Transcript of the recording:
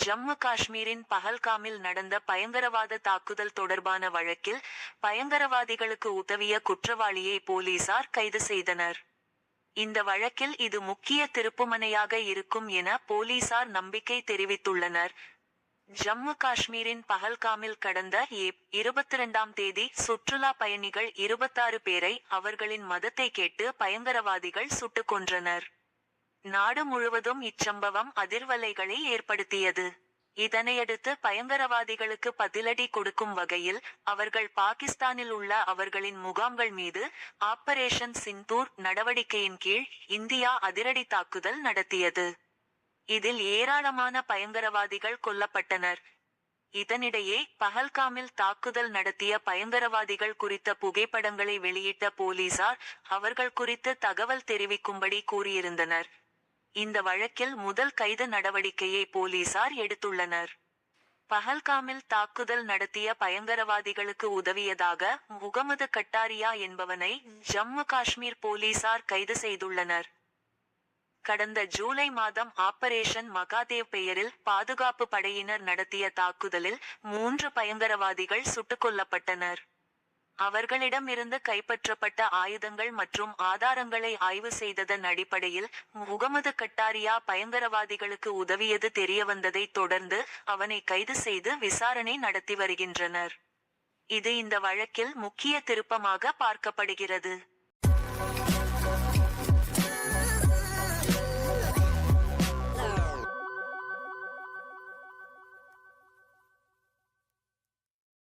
ஜம்மு காஷ்மீரின் பஹல்காமில் நடந்த பயங்கரவாத தாக்குதல் தொடர்பான வழக்கில் பயங்கரவாதிகளுக்கு உதவிய குற்றவாளியை போலீசார் கைது செய்தனர். இந்த வழக்கில் இது முக்கிய திருப்புமுனையாக இருக்கும் என போலீசார் நம்பிக்கை தெரிவித்துள்ளனர். ஜம்மு காஷ்மீரின் பஹல்காமில் கடந்த ஏப். 22 சுற்றுலா பயணிகள் 26 பேரை அவர்களின் மதத்தை கேட்டு பயங்கரவாதிகள் சுட்டுக் கொன்றனர். நாடு முழுவதும் இச்சம்பவம் அதிர்வலைகளை ஏற்படுத்தியது. இதனையடுத்து பயங்கரவாதிகளுக்கு பதிலடி கொடுக்கும் வகையில் அவர்கள் பாகிஸ்தானில் உள்ள அவர்களின் முகாம்கள் மீது ஆபரேஷன் சிந்தூர் நடவடிக்கையின் கீழ் இந்தியா அதிரடி தாக்குதல் நடத்தியது. இதில் ஏராளமான பயங்கரவாதிகள் கொல்லப்பட்டனர். இதனிடையே பஹல்காமில் தாக்குதல் நடத்திய பயங்கரவாதிகள் குறித்த புகைப்படங்களை வெளியிட்ட போலீசார் அவர்கள் குறித்து தகவல் தெரிவிக்கும்படி கூறியிருந்தனர். இந்த வழக்கில் முதல் கைது நடவடிக்கையை போலீசார் எடுத்துள்ளனர். பஹல்காமில் தாக்குதல் நடத்திய பயங்கரவாதிகளுக்கு உதவியதாக முகமது கட்டாரியா என்பவனை ஜம்மு காஷ்மீர் போலீசார் கைது செய்துள்ளனர். கடந்த ஜூலை மாதம் ஆபரேஷன் மகாதேவ் பெயரில் பாதுகாப்பு படையினர் நடத்திய தாக்குதலில் 3 பயங்கரவாதிகள் சுட்டுக் கொல்லப்பட்டனர். அவர்களிடம் இருந்து கைப்பற்றப்பட்ட ஆயுதங்கள் மற்றும் ஆதாரங்களை ஆய்வு செய்ததன் அடிப்படையில் முகமது கட்டாரியா பயங்கரவாதிகளுக்கு உதவியது தெரியவந்ததை தொடர்ந்து அவனை கைது செய்து விசாரணை நடத்தி வருகின்றனர். இது இந்த வழக்கில் முக்கிய திருப்பமாக பார்க்கப்படுகிறது.